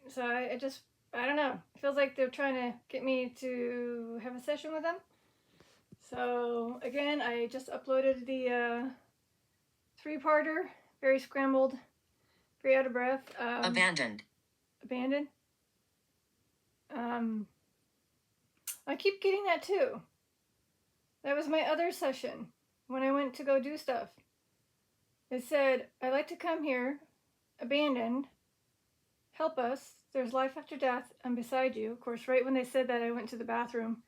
So I just, I don't know. It feels like they're trying to get me to have a session with them. So again, I just uploaded the 3-parter, very scrambled, very out of breath. Abandoned. Abandoned. I keep getting that too. That was my other session when I went to go do stuff. It said, I'd like to come here, abandoned, help us, there's life after death, I'm beside you. Of course, right when they said that, I went to the bathroom.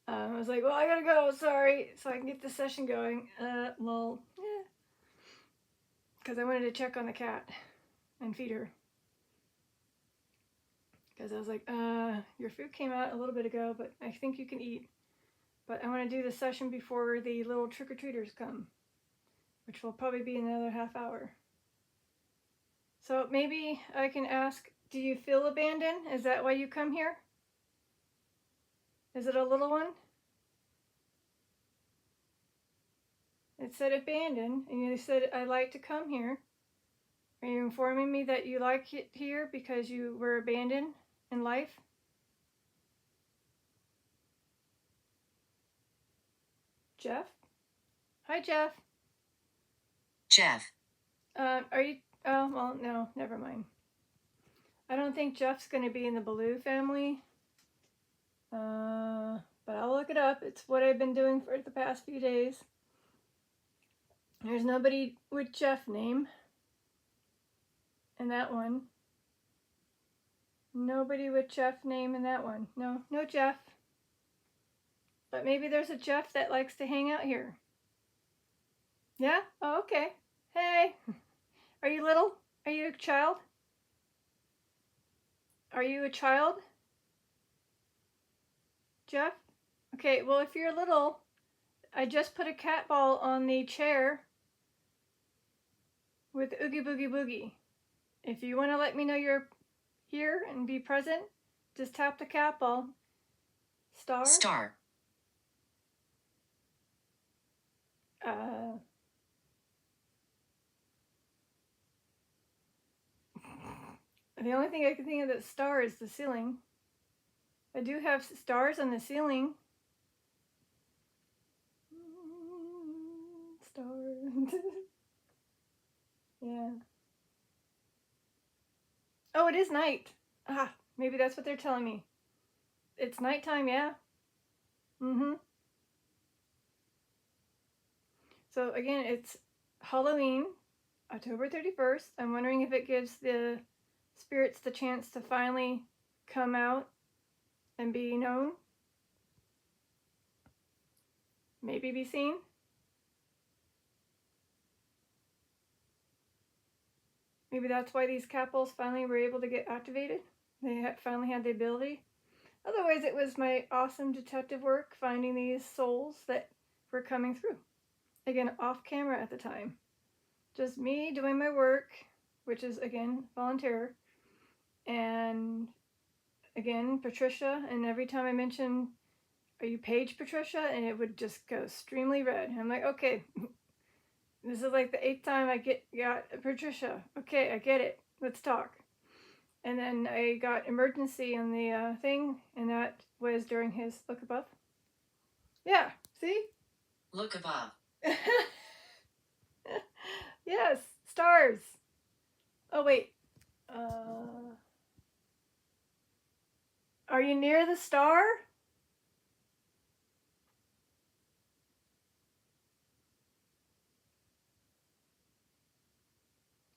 I was like, well, I gotta go, sorry, so I can get the session going. Lol. Yeah. Because I wanted to check on the cat and feed her. Because I was like, your food came out a little bit ago, but I think you can eat. But I want to do the session before the little trick-or-treaters come, which will probably be another half hour. So maybe I can ask, do you feel abandoned? Is that why you come here? Is it a little one? It said abandoned, and you said, I'd like to come here. Are you informing me that you like it here because you were abandoned in life? Jeff? Hi, Jeff. Jeff. Are you, oh, well, no, never mind. I don't think Jeff's going to be in the Ballou family. But I'll look it up. It's what I've been doing for the past few days. There's nobody with Jeff name in that one. Nobody with Jeff name in that one. No, no Jeff. But maybe there's a Jeff that likes to hang out here. Yeah? Oh, okay. Hey. Are you little? Are you a child? Are you a child? Jeff? Okay, well, if you're little, I just put a cat ball on the chair with Oogie Boogie Boogie. If you want to let me know you're here and be present, just tap the cat ball. Star? Star. The only thing I can think of that's star is the ceiling. I do have stars on the ceiling. Star. Yeah. Oh, it is night. Ah, maybe that's what they're telling me. It's nighttime, yeah. So again, it's Halloween, October 31st. I'm wondering if it gives the spirits the chance to finally come out and be known. Maybe be seen. Maybe that's why these capels finally were able to get activated. They finally had the ability. Otherwise, it was my awesome detective work finding these souls that were coming through. Again, off camera at the time. Just me doing my work, which is, again, volunteer. And, again, Patricia. And every time I mention, are you Paige Patricia? And it would just go extremely red. And I'm like, okay, this is like the 8th time I got Patricia. Okay, I get it. Let's talk. And then I got emergency on the thing, and that was during his look above. Yeah, see? Look above. Yes, stars. Oh, wait. Are you near the star?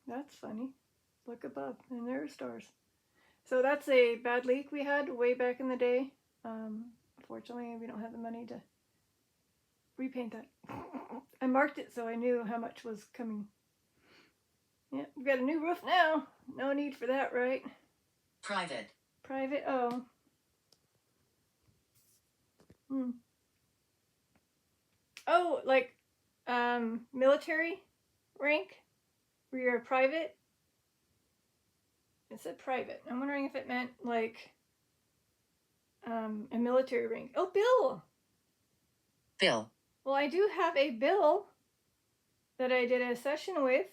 That's funny. Look above, and there are stars. So that's a bad leak we had way back in the day. Unfortunately, we don't have the money to repaint that. I marked it so I knew how much was coming. Yeah, we've got a new roof now. No need for that, right? Private. Private, oh. Oh, like military rank? Where you're a private? It said private. I'm wondering if it meant like a military rank. Oh, Bill! Bill. Well, I do have a Bill that I did a session with.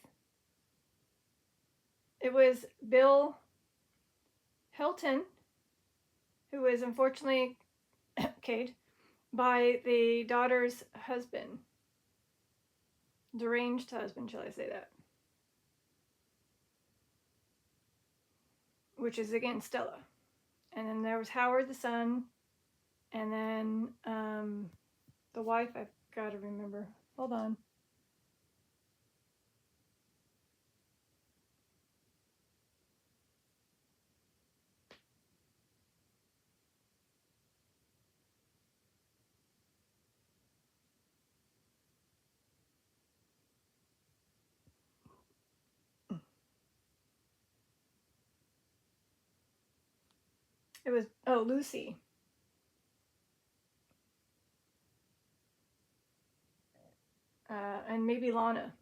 It was Bill Helton, who was unfortunately killed by the daughter's husband. Deranged husband, shall I say that? Which is, again, Stella. And then there was Howard, the son. And then the wife, I've got to remember. Hold on. It was, oh, Lucy. And maybe Lana.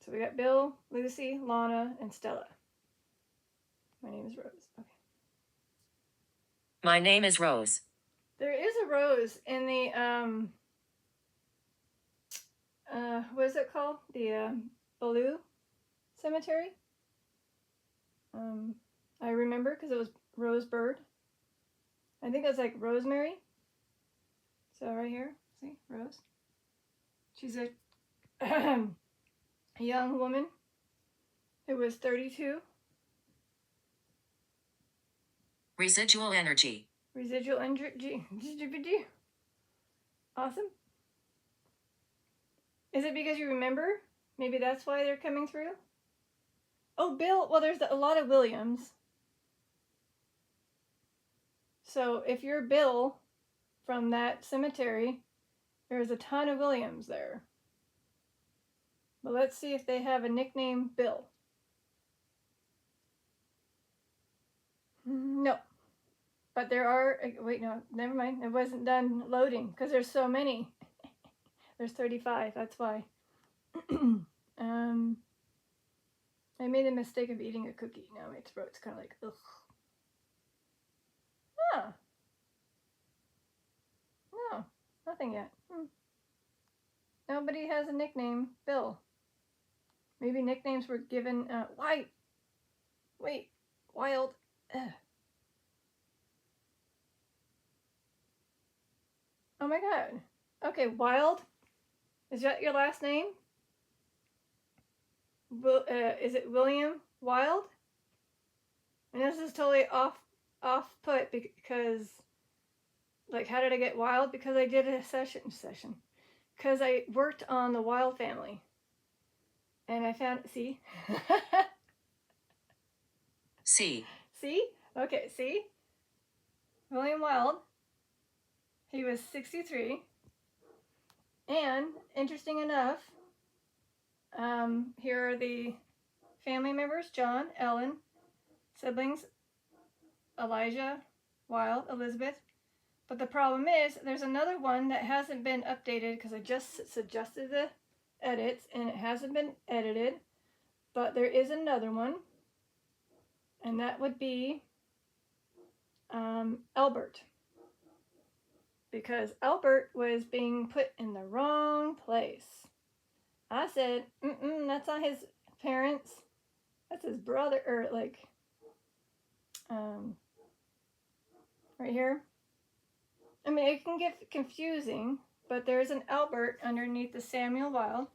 So we got Bill, Lucy, Lana, and Stella. My name is Rose. Okay. My name is Rose. There is a Rose in the, what is it called? The Ballou cemetery. I remember because it was Rose Bird. I think that's like Rosemary. So right here, see, Rose. She's a young woman who was 32. Residual energy. Residual energy. Awesome. Is it because you remember? Maybe that's why they're coming through? Oh, Bill. Well, there's a lot of Williams. So if you're Bill from that cemetery, there's a ton of Williams there. But let's see if they have a nickname Bill. No. But there are, wait, no, never mind. It wasn't done loading because there's so many. There's 35, that's why. I made the mistake of eating a cookie. Now my throat's kind of like, ugh. Huh. No, nothing yet. Nobody has a nickname Bill. Maybe nicknames were given, Wild. Ugh. Oh my god. Okay, Wild. Is that your last name? Is it William Wild? And this is totally off put because, like, how did I get Wild? Because I did a session. Because I worked on the Wild family. And I found, see? See. See? Okay, see? William Wild. He was 63. And, interesting enough, here are the family members: John, Ellen, siblings, Elijah, Wild, Elizabeth. But the problem is, there's another one that hasn't been updated because I just suggested the edits and it hasn't been edited. But there is another one, and that would be Albert. Because Albert was being put in the wrong place. I said, that's not his parents. That's his brother, or like, right here. I mean, it can get confusing, but there's an Albert underneath the Samuel Wild.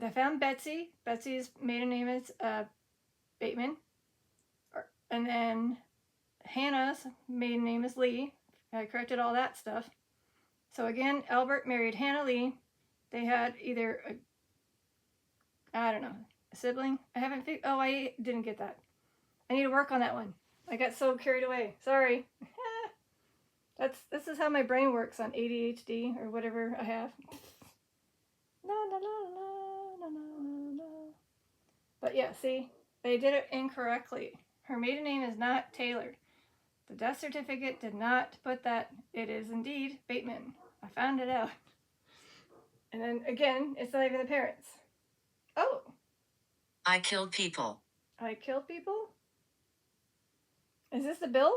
I found Betsy. Betsy's maiden name is Bateman. And then Hannah's maiden name is Lee. I corrected all that stuff. So again, Albert married Hannah Lee. They had either a sibling. I didn't get that. I need to work on that one. I got so carried away. Sorry. This is how my brain works on ADHD or whatever I have. La la la la la la la. But yeah, see, they did it incorrectly. Her maiden name is not Taylor. The death certificate did not put that. It is indeed Bateman. I found it out. And then again, it's not even the parents. Oh. I killed people. I killed people? Is this the Bill?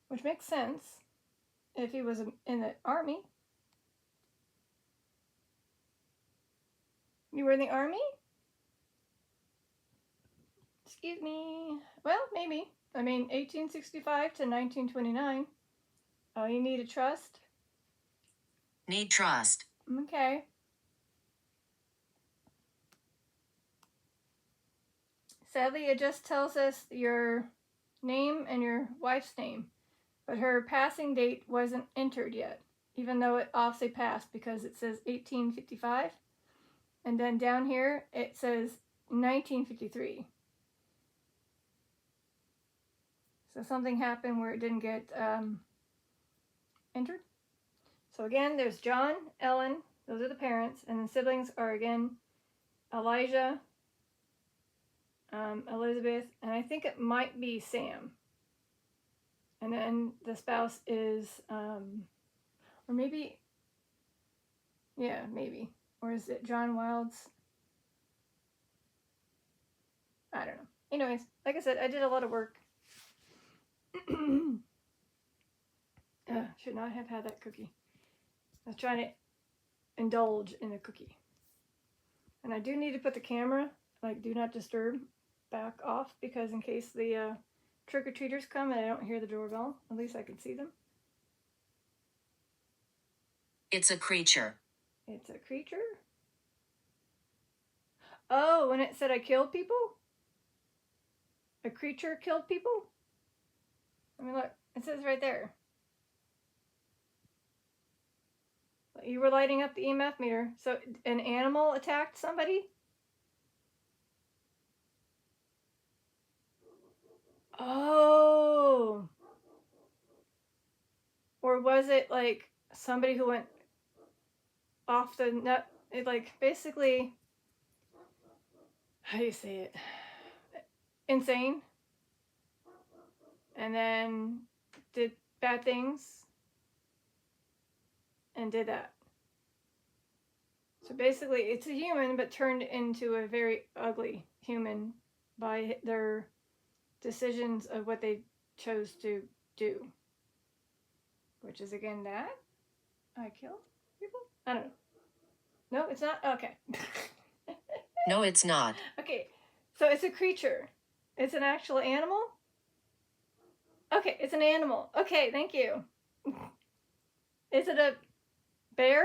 Which makes sense if he was in the army. You were in the army? Excuse me. Well, maybe. I mean, 1865 to 1929. Oh, you need a trust? Need trust. Okay. Sadly, it just tells us your name and your wife's name, but her passing date wasn't entered yet, even though it obviously passed because it says 1855. And then down here, it says 1953. So something happened where it didn't get entered. So again, there's John, Ellen, those are the parents, and then siblings are again Elijah, Elizabeth, and I think it might be Sam. And then the spouse is, or maybe, yeah, maybe. Or is it John Wilde's? I don't know. Anyways, like I said, I did a lot of work. Should not have had that cookie. I was trying to indulge in a cookie. And I do need to put the camera, like, do not disturb, back off, because in case the trick-or-treaters come and I don't hear the doorbell, at least I can see them. It's a creature. It's a creature? Oh, when it said I killed people? A creature killed people? I mean, look, it says right there. You were lighting up the EMF meter. So an animal attacked somebody? Oh. Or was it like somebody who went off the nut? It like basically, how do you say it? Insane. And then did bad things and did that. So basically, it's a human, but turned into a very ugly human by their decisions of what they chose to do. Which is again that I killed people? I don't know. No, it's not? Okay. No, it's not. Okay, so it's a creature. It's an actual animal? Okay, it's an animal. Okay, thank you. Is it a bear?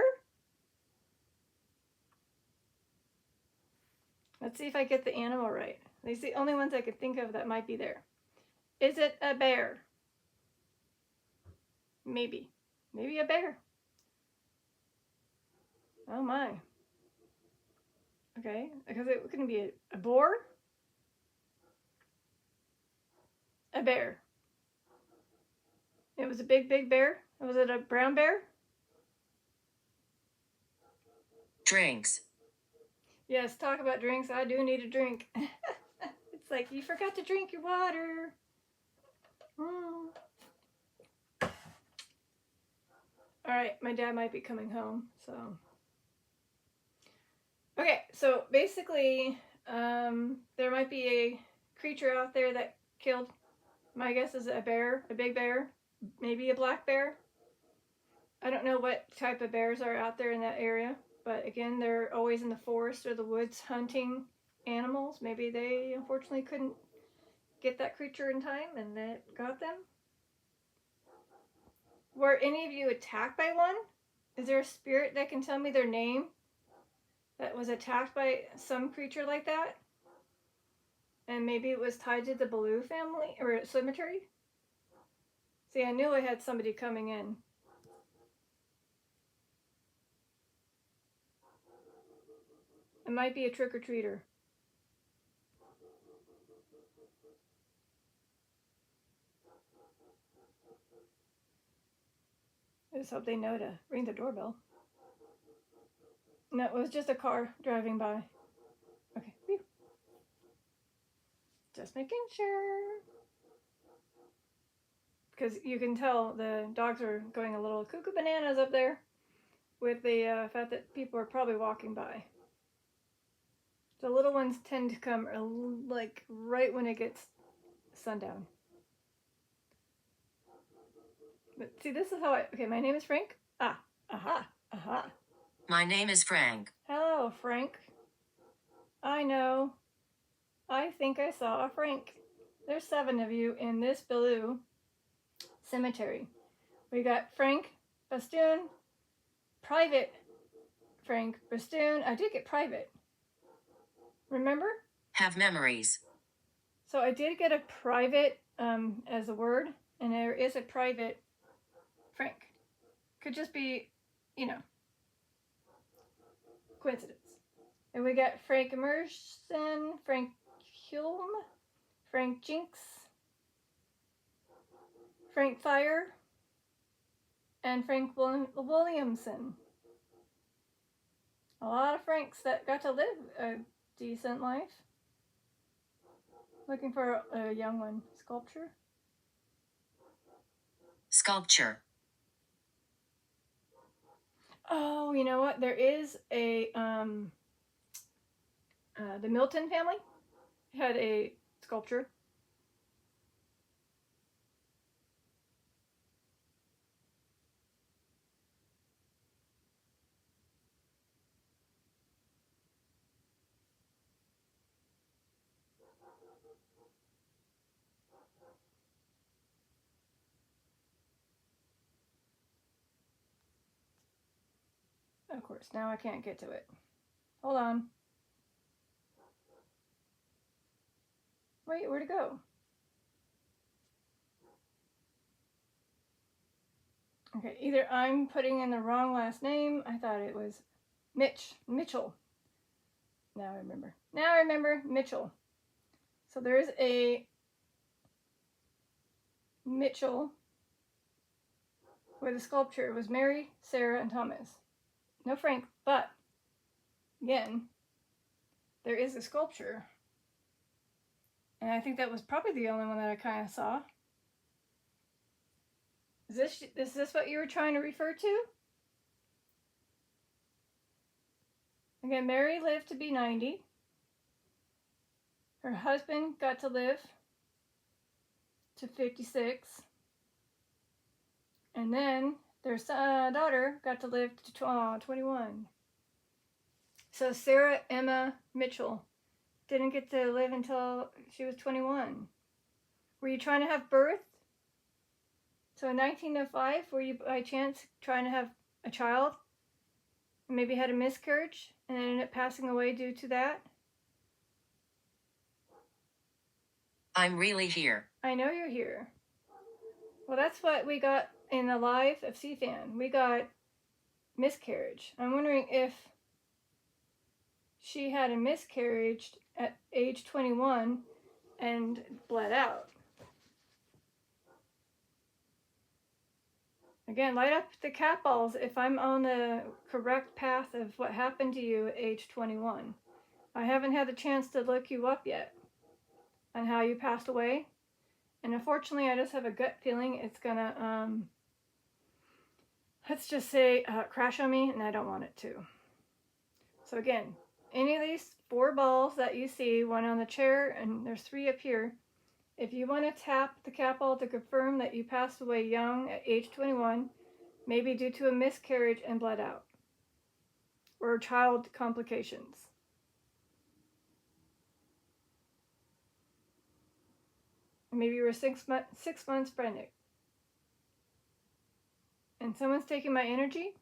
Let's see if I get the animal right. These are the only ones I could think of that might be there. Is it a bear? Maybe. Maybe a bear. Oh my. Okay, because it couldn't be a boar? A bear. It was a big, big bear? Was it a brown bear? Drinks. Yes, talk about drinks. I do need a drink. It's like, you forgot to drink your water. Alright, my dad might be coming home, so. Okay, so basically, there might be a creature out there that killed, my guess is a bear, a big bear, maybe a black bear. I don't know what type of bears are out there in that area, but again, they're always in the forest or the woods hunting animals. Maybe they unfortunately couldn't get that creature in time and that got them. Were any of you attacked by one? Is there a spirit that can tell me their name that was attacked by some creature like that? And maybe it was tied to the Ballou family or cemetery? See, I knew I had somebody coming in. It might be a trick-or-treater. I just hope they know to ring the doorbell. No, it was just a car driving by. Okay. Whew. Just making sure. Because you can tell the dogs are going a little cuckoo bananas up there with the fact that people are probably walking by. The little ones tend to come like right when it gets sundown. But see, this is how okay, my name is Frank. Ah, aha, aha. My name is Frank. Hello, Frank. I know. I think I saw a Frank. There's 7 of you in this Ballou cemetery. We got Frank Bastoon, Private Frank Bastoon. I did get private. Remember? Have memories. So I did get a private as a word, and there is a private Frank. Could just be, coincidence. And we got Frank Emerson, Frank Hulme, Frank Jinks, Frank Fire, and Frank Williamson. A lot of Franks that got to live a decent life. Looking for a young one. Sculpture? Sculpture. Oh, you know what? There is a, the Milton family had a sculpture. Of course, now I can't get to it. Hold on. Wait, where'd it go? Okay, either I'm putting in the wrong last name. I thought it was Mitchell. Now I remember. Mitchell. So there's a Mitchell where the sculpture was Mary, Sarah, and Thomas. No Frank, but again, there is a sculpture. And I think that was probably the only one that I kind of saw. Is this what you were trying to refer to? Again, Mary lived to be 90. Her husband got to live to 56. And then their daughter got to live to 21. So Sarah Emma Mitchell didn't get to live until she was 21. Were you trying to have birth? So in 1905, were you by chance trying to have a child? Maybe had a miscarriage and ended up passing away due to that? I'm really here. I know you're here. Well, that's what we got in the life of Cfanns. We got miscarriage. I'm wondering if she had a miscarriage at age 21 and bled out. Again, light up the cat balls if I'm on the correct path of what happened to you at age 21. I haven't had the chance to look you up yet on how you passed away. And unfortunately, I just have a gut feeling it's gonna, let's just say, crash on me, and I don't want it to. So again, any of these 4 balls that you see, one on the chair, and there's 3 up here, if you want to tap the cat ball to confirm that you passed away young at age 21, maybe due to a miscarriage and bled out, or child complications. Maybe you were 6 months pregnant. And someone's taking my energy?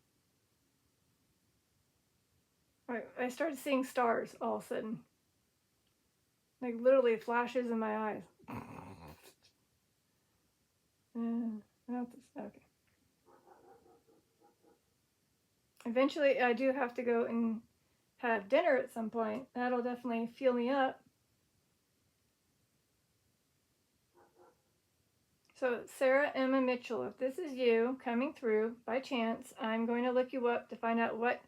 I started seeing stars all of a sudden. Like literally flashes in my eyes. Okay. Eventually, I do have to go and have dinner at some point. That'll definitely fuel me up. So, Sarah Emma Mitchell, if this is you coming through by chance, I'm going to look you up to find out what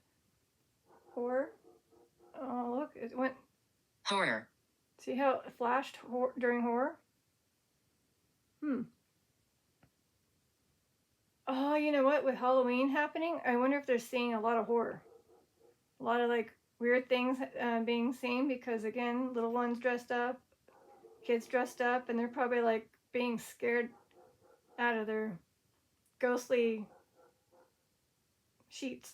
horror. Oh, look, it went. Horror. See how it flashed during horror? Oh, you know what? With Halloween happening, I wonder if they're seeing a lot of horror. A lot of like weird things being seen because, again, little ones dressed up, kids dressed up, and they're probably like being scared out of their ghostly sheets.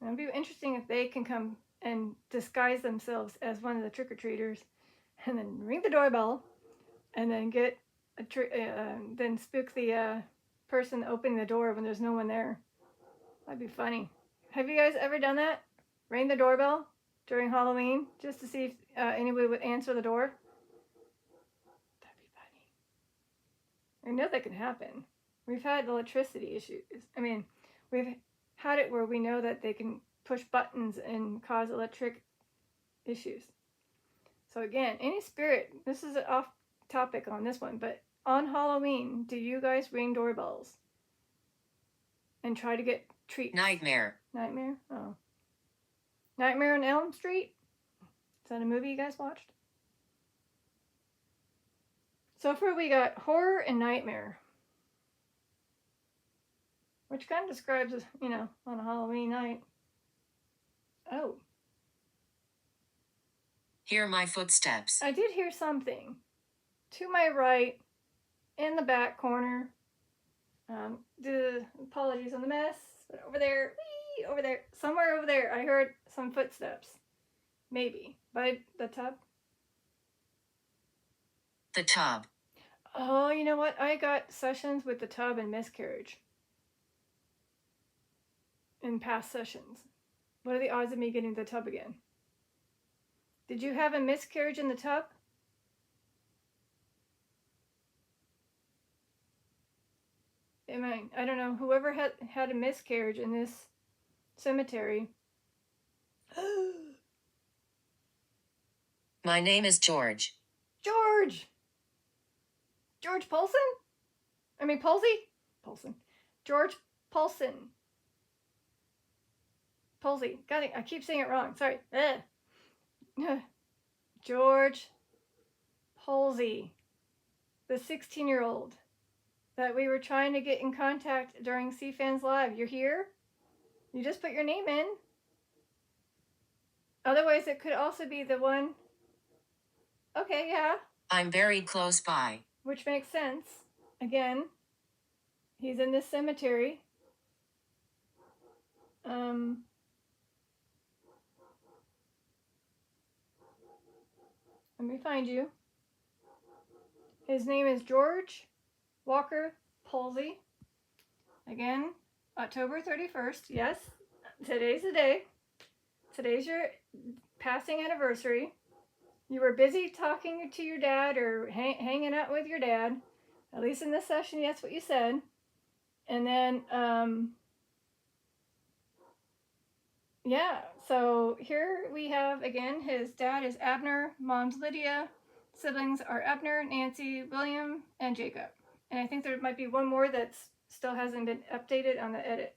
It'd be interesting if they can come and disguise themselves as one of the trick-or-treaters, and then ring the doorbell, and then get then spook the person opening the door when there's no one there. That'd be funny. Have you guys ever done that? Ring the doorbell during Halloween just to see if anybody would answer the door? That'd be funny. I know that can happen. We've had electricity issues. I mean, we've had it where we know that they can push buttons and cause electric issues. So again, any spirit, this is off topic on this one, but on Halloween, do you guys ring doorbells and try to get treats? Nightmare. Nightmare? Oh. Nightmare on Elm Street? Is that a movie you guys watched? So far we got horror and nightmare, which kind of describes, on a Halloween night. Oh. Hear my footsteps. I did hear something. To my right, in the back corner. Apologies on the mess, but over there, over there, somewhere over there, I heard some footsteps. Maybe. By the tub? The tub. Oh, you know what? I got sessions with the tub and miscarriage in past sessions. What are the odds of me getting the tub again? Did you have a miscarriage in the tub? I don't know. Whoever had a miscarriage in this cemetery. My name is George. George! George Polson? Polsey? Polson. George Polson. Polsey. Got it. I keep saying it wrong. Sorry. George Polsey. The 16-year-old that we were trying to get in contact during Cfanns Live. You're here? You just put your name in. Otherwise, it could also be the one. Okay, yeah. I'm very close by. Which makes sense. Again, he's in this cemetery. Let me find you. His name is George Walker Polsey. Again, October 31st. Yes, today's the day. Today's your passing anniversary. You were busy talking to your dad or hanging out with your dad. At least in this session, that's what you said. And then, yeah, so here we have, again, his dad is Abner, mom's Lydia. Siblings are Abner, Nancy, William, and Jacob. And I think there might be one more that still hasn't been updated on the edit.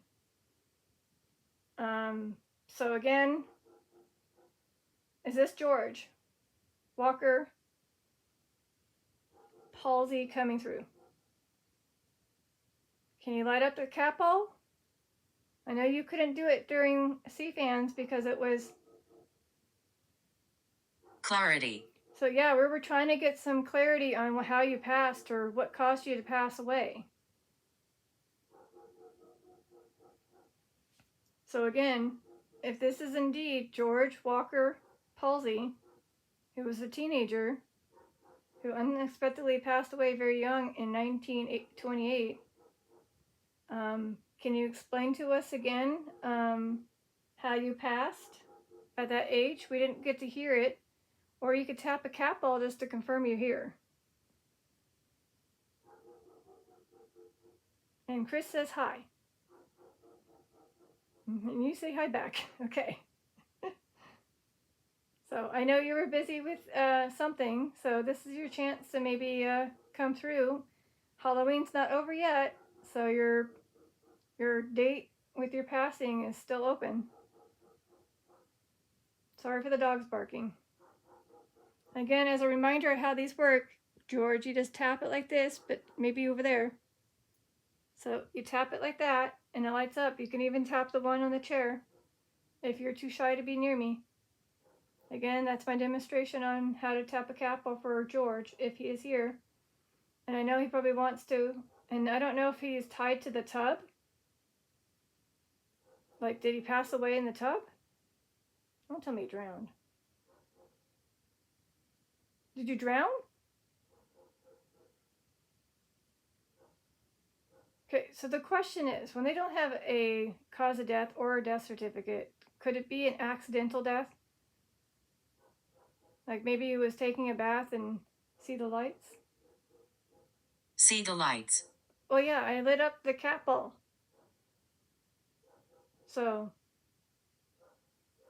So again, is this George Walker Polsey coming through? Can you light up the capo? I know you couldn't do it during Cfanns because it was clarity. So yeah, we were trying to get some clarity on how you passed or what caused you to pass away. So again, if this is indeed George Walker Polsey, who was a teenager, who unexpectedly passed away very young in 1928, can you explain to us again how you passed at that age? We didn't get to hear it. Or you could tap a cat ball just to confirm you're here. And Chris says hi. And you say hi back. Okay. So I know you were busy with something, so this is your chance to maybe come through. Halloween's not over yet, so your date with your passing is still open. Sorry for the dogs barking. Again, as a reminder of how these work, George, you just tap it like this, but maybe over there. So you tap it like that, and it lights up. You can even tap the one on the chair if you're too shy to be near me. Again, that's my demonstration on how to tap a capo for George if he is here. And I know he probably wants to, and I don't know if he is tied to the tub. Like, did he pass away in the tub? Don't tell me you drowned. Did you drown? Okay, so the question is, when they don't have a cause of death or a death certificate, could it be an accidental death? Like maybe he was taking a bath and see the lights? See the lights. Well, yeah, I lit up the capel. So,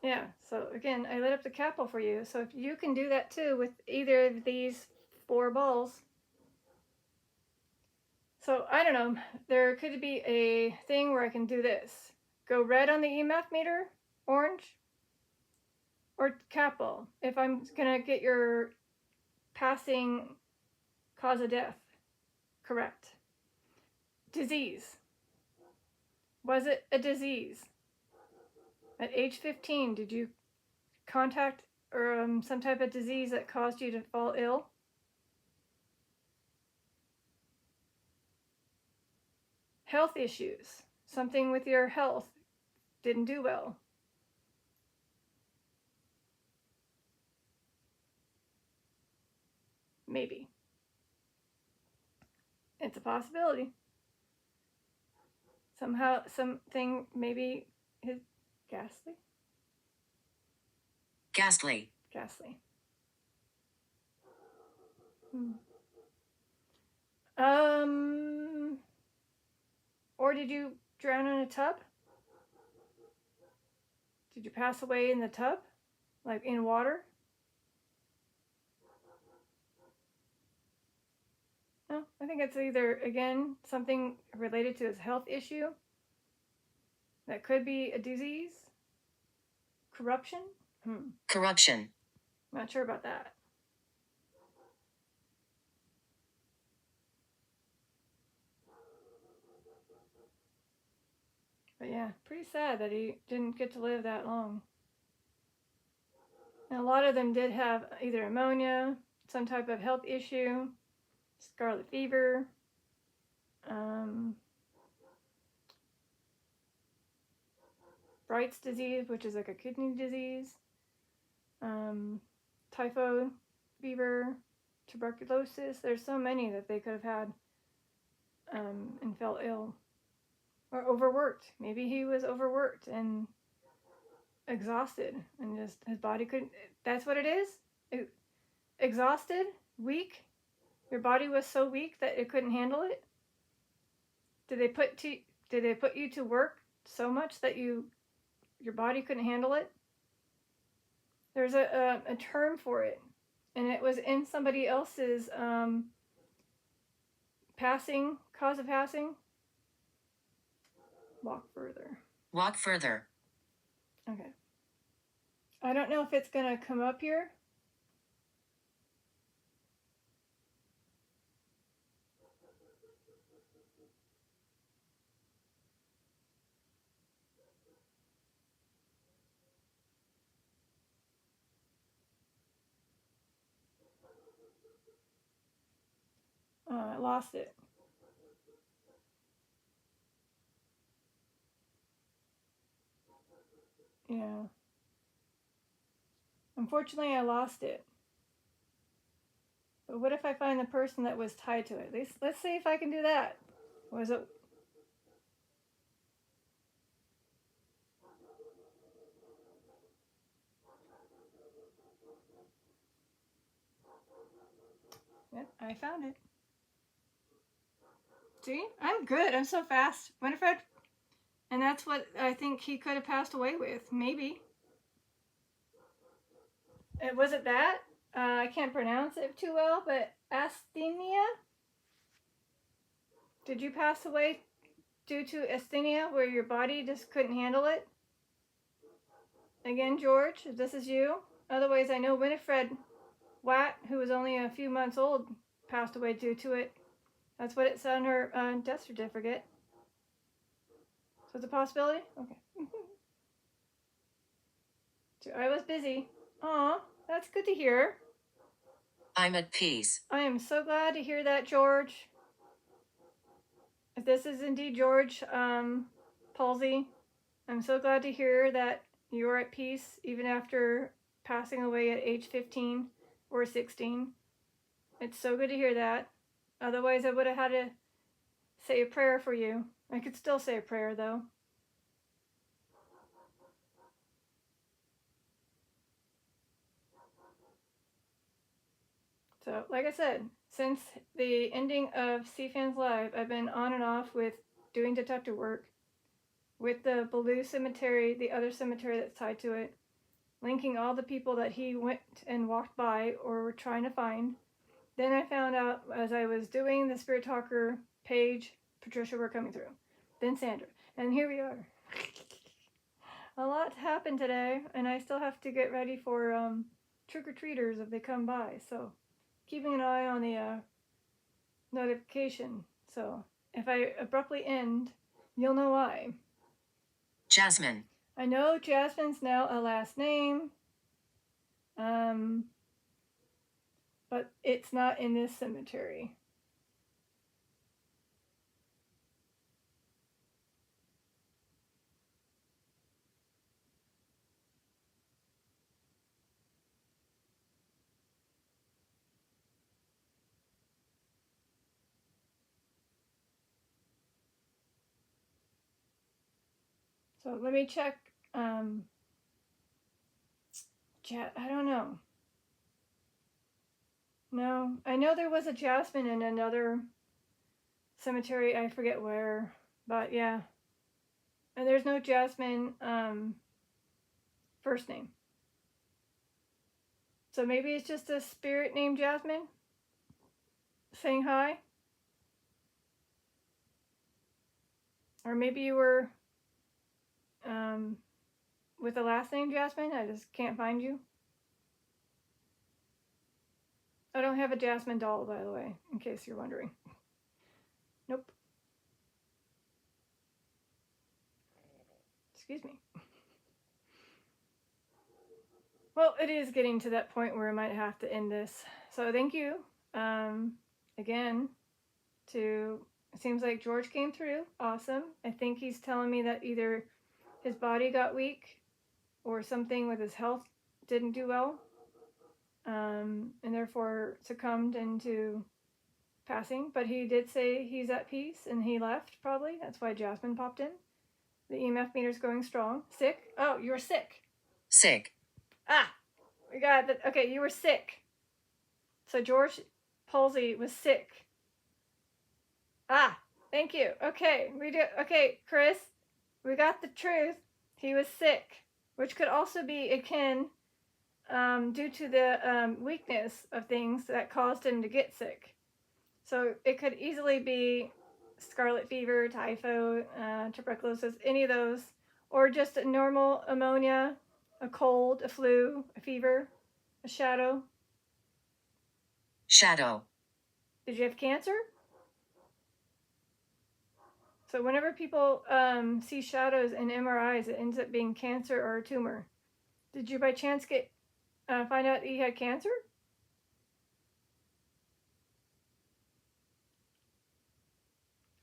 yeah, so again, I lit up the capel for you. So if you can do that too with either of these 4 balls. So I don't know, there could be a thing where I can do this. Go red on the EMF meter, orange, or capel if I'm gonna get your passing cause of death correct. Disease. Was it a disease? At age 15, did you contact or some type of disease that caused you to fall ill? Health issues. Something with your health didn't do well. Maybe. It's a possibility. Somehow, something, maybe his ghastly? Ghastly. Ghastly. Or did you drown in a tub? Did you pass away in the tub? Like in water? No, I think it's either, again, something related to his health issue. That could be a disease. Corruption? Corruption. Not sure about that. But yeah, pretty sad that he didn't get to live that long. And a lot of them did have either pneumonia, some type of health issue, scarlet fever, Bright's disease, which is like a kidney disease, typhoid fever, tuberculosis. There's so many that they could have had and fell ill. Or overworked. Maybe he was overworked and exhausted and just his body couldn't. That's what it is? Exhausted? Weak? Your body was so weak that it couldn't handle it? Did they put you to work so much that your body couldn't handle it? There's a term for it, and it was in somebody else's cause of passing. Walk further. Walk further. Okay. I don't know if it's gonna come up here. I lost it. Yeah. Unfortunately, I lost it. But what if I find the person that was tied to it? Let's see if I can do that. Was it? Yep, I found it. See? I'm good. I'm so fast. Winifred. And that's what I think he could have passed away with. Maybe. Was it that? I can't pronounce it too well, but asthenia? Did you pass away due to asthenia, where your body just couldn't handle it? Again, George, if this is you. Otherwise, I know Winifred Watt, who was only a few months old, passed away due to it. That's what it said on her death certificate. So it's a possibility? Okay. So I was busy. Aw, that's good to hear. I'm at peace. I am so glad to hear that, George. If this is indeed George Polsey, I'm so glad to hear that you're at peace even after passing away at age 15 or 16. It's so good to hear that. Otherwise, I would have had to say a prayer for you. I could still say a prayer, though. So, like I said, since the ending of Cfanns Live, I've been on and off with doing detective work with the Ballou cemetery, the other cemetery that's tied to it, linking all the people that he went and walked by or were trying to find. Then I found out as I was doing the Spirit Talker page, Patricia were coming through. Then Sandra. And here we are. A lot happened today, and I still have to get ready for trick-or-treaters if they come by. So keeping an eye on the notification. So if I abruptly end, you'll know why. Jasmine. I know Jasmine's now a last name, but it's not in this cemetery. So let me check. I don't know. No, I know there was a Jasmine in another cemetery. I forget where, but yeah. And there's no Jasmine first name. So maybe it's just a spirit named Jasmine saying hi. Or maybe you were with the last name Jasmine. I just can't find you. I don't have a Jasmine doll, by the way, in case you're wondering. Nope. Excuse me. Well, it is getting to that point where I might have to end this. So thank you again to, it seems like George came through. Awesome. I think he's telling me that either his body got weak or something with his health didn't do well, and therefore succumbed into passing. But he did say he's at peace and he left probably. That's why Jasmine popped in. The EMF meter's going strong. Sick? Oh, you were sick. Sick. Ah, we got it. Okay, you were sick. So George Polsey was sick. Ah, thank you. Okay, okay, Chris, we got the truth. He was sick, which could also be akin due to the weakness of things that caused him to get sick. So it could easily be scarlet fever, typhoid, tuberculosis, any of those, or just a normal pneumonia, a cold, a flu, a fever, a shadow. Shadow. Did you have cancer? So whenever people see shadows in MRIs, it ends up being cancer or a tumor. Did you by chance find out that you had cancer?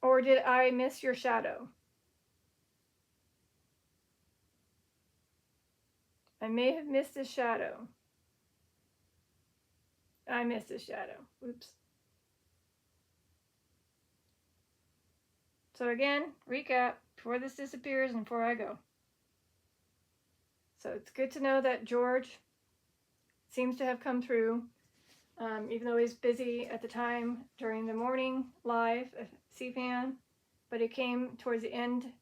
Or did I miss your shadow? I may have missed a shadow. I missed a shadow. Oops. So again, recap before this disappears and before I go. So it's good to know that George seems to have come through, even though he's busy at the time during the morning live at Cfann, but it came towards the end.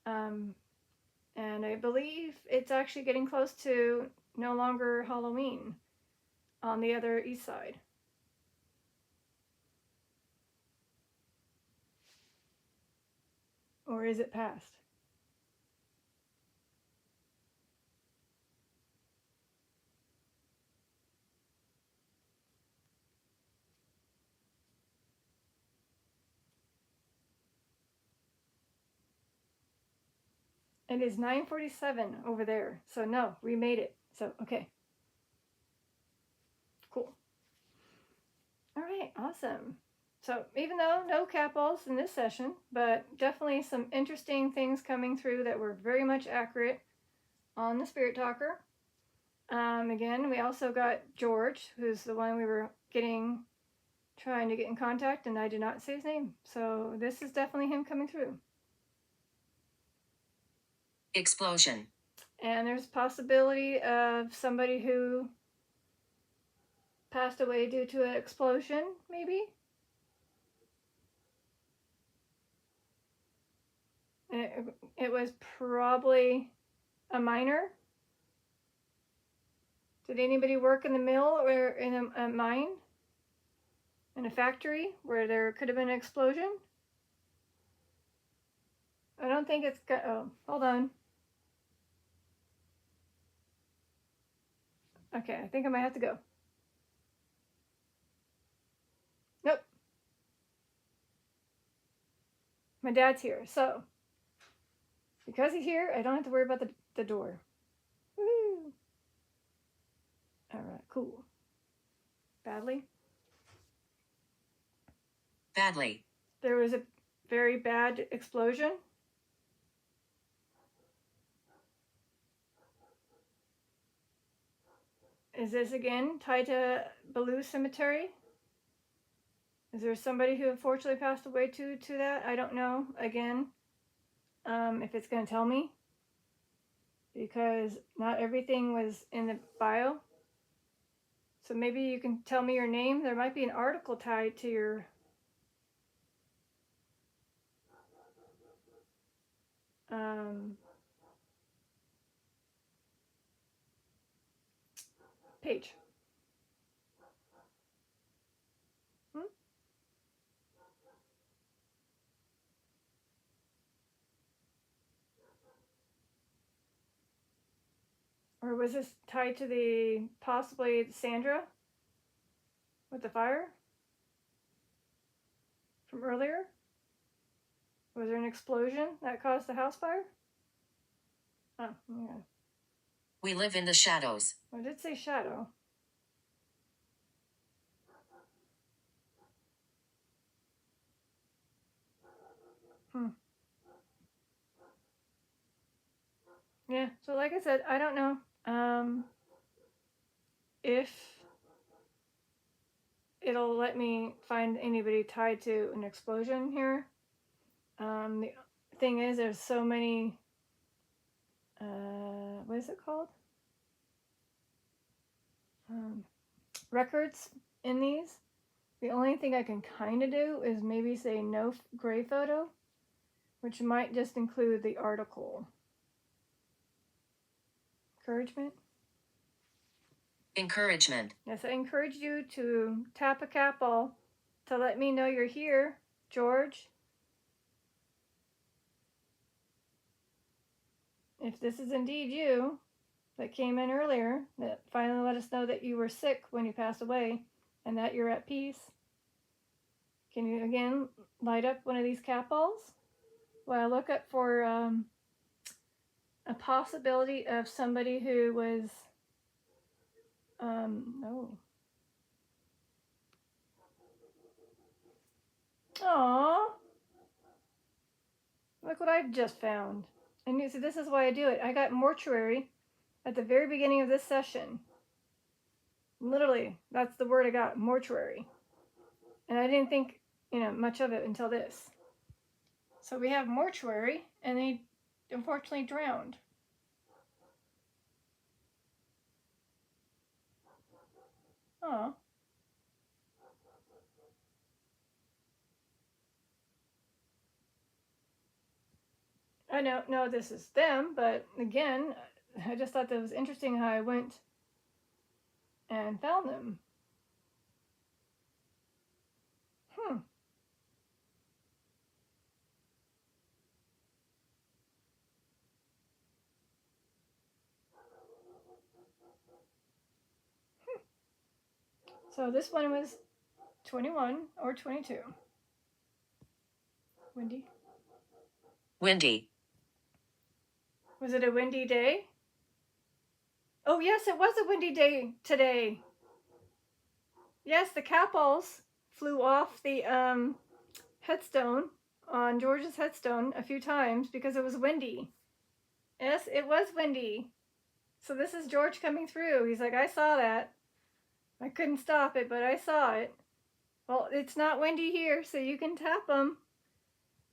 And I believe it's actually getting close to no longer Halloween on the other east side. Or is it past? It is 9:47 over there. So no, we made it. So, okay. Cool. All right, awesome. So even though no cat balls in this session, but definitely some interesting things coming through that were very much accurate. on the Spirit Talker. Again, we also got George, who's the one we were trying to get in contact, and I did not say his name. So this is definitely him coming through. Explosion. And there's possibility of somebody who passed away due to an explosion, maybe? And it was probably a miner. Did anybody work in the mill or in a mine? In a factory where there could have been an explosion? I don't think it's got, oh, hold on. Okay, I think I might have to go. Nope. My dad's here, so because he's here, I don't have to worry about the door. Woo! Alright, cool. Badly? Badly. There was a very bad explosion. Is this again tied to Ballou Cemetery? Is there somebody who unfortunately passed away to that? I don't know. Again, if it's going to tell me. Because not everything was in the bio. So maybe you can tell me your name. There might be an article tied to your page. Or was this tied to the possibly Sandra with the fire from earlier? Was there an explosion that caused the house fire? Oh, yeah. We live in the shadows. I did say shadow. Yeah, so like I said, I don't know if it'll let me find anybody tied to an explosion here. The thing is, there's so many, what is it called? Records in these. The only thing I can kind of do is maybe say no gray photo, which might just include the article. Encouragement? Encouragement. Yes, I encourage you to tap a cat ball to let me know you're here, George. If this is indeed you that came in earlier, that finally let us know that you were sick when you passed away and that you're at peace, can you again light up one of these cat balls? Well, I look up for a possibility of somebody who was, oh. Aww. Look what I've just found. And you see, this is why I do it. I got mortuary at the very beginning of this session. Literally, that's the word I got, mortuary. And I didn't think, much of it until this. So we have mortuary, and they unfortunately drowned. Oh. I don't know this is them, but again, I just thought that was interesting how I went and found them. So this one was 21 or 22. Windy? Windy. Was it a windy day? Oh, yes, it was a windy day today. Yes, the capels flew off the headstone on George's headstone a few times because it was windy. Yes, it was windy. So this is George coming through. He's like, I saw that. I couldn't stop it, but I saw it. Well, it's not windy here, so you can tap them.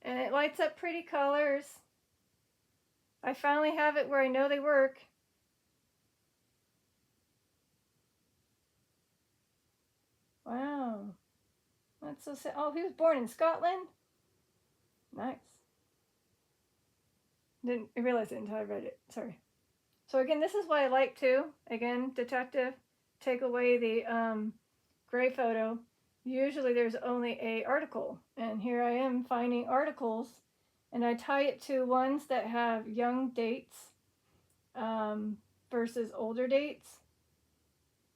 And it lights up pretty colors. I finally have it where I know they work. Wow. That's so sad. Oh, he was born in Scotland? Nice. Didn't realize it until I read it. Sorry. So again, this is what I like too. Again, detective, take away the gray photo. Usually there's only a article, and here I am finding articles, and I tie it to ones that have young dates versus older dates,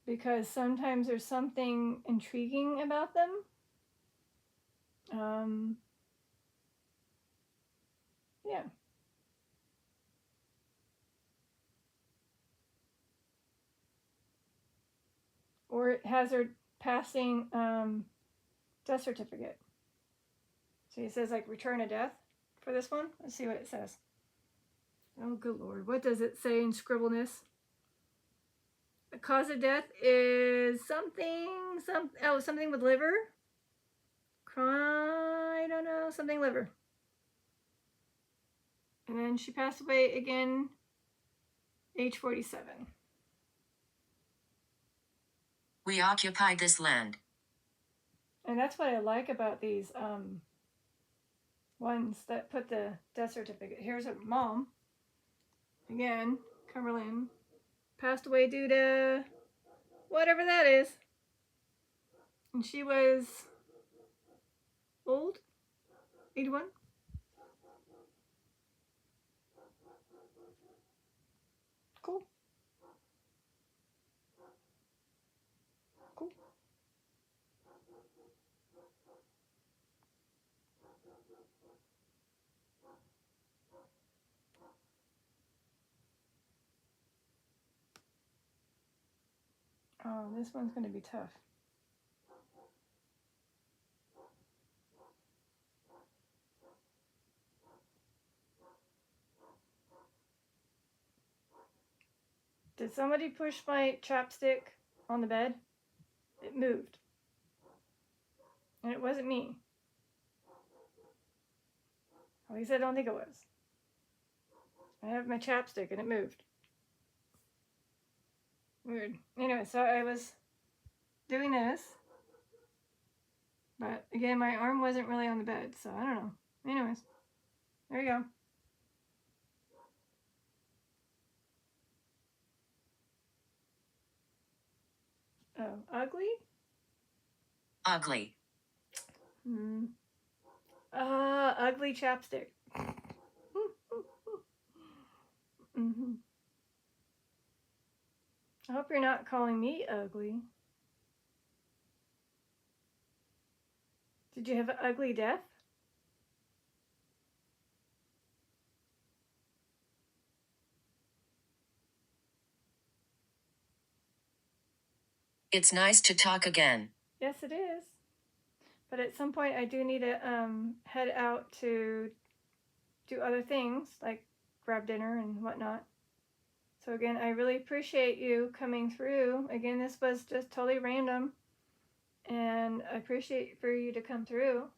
because sometimes there's something intriguing about them. Yeah. Or it has her passing death certificate. So it says like return of death for this one. Let's see what it says. Oh, good Lord. What does it say in scribbleness? The cause of death is something with liver. I don't know, something liver. And then she passed away again, age 47. We occupied this land. And that's what I like about these ones that put the death certificate. Here's her mom. Again, Cumberland. Passed away due to whatever that is. And she was old, 81. Cool. Cool. Oh, this one's going to be tough. Did somebody push my chapstick on the bed? It moved. And it wasn't me. At least I don't think it was. I have my chapstick and it moved. Weird. Anyway, so I was doing this. But again, my arm wasn't really on the bed, so I don't know. Anyways, there you go. Oh, ugly? Ugly. Ugly chapstick. Mm-hmm. I hope you're not calling me ugly. Did you have an ugly death? It's nice to talk again. Yes, it is. But at some point, I do need to head out to do other things, like grab dinner and whatnot. So again, I really appreciate you coming through. Again, this was just totally random. And I appreciate for you to come through.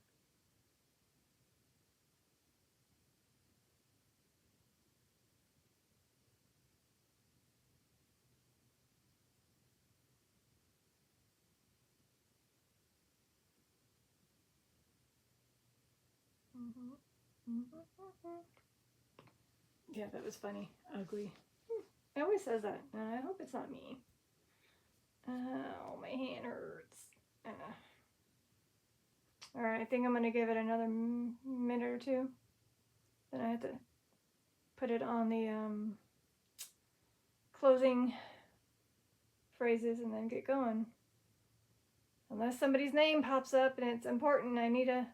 Yeah, that was funny. Ugly. It always says that. I hope it's not me. Oh, my hand hurts. Alright, I think I'm going to give it another minute or two. Then I have to put it on the closing phrases and then get going. Unless somebody's name pops up and it's important, I need to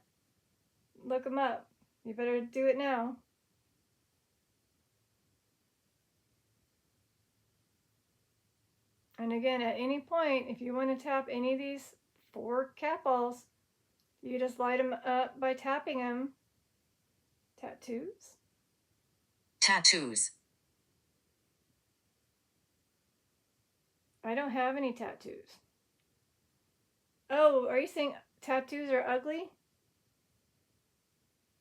look them up. You better do it now. And again, at any point, if you want to tap any of these 4 cat balls, you just light them up by tapping them. Tattoos? Tattoos. I don't have any tattoos. Oh, are you saying tattoos are ugly?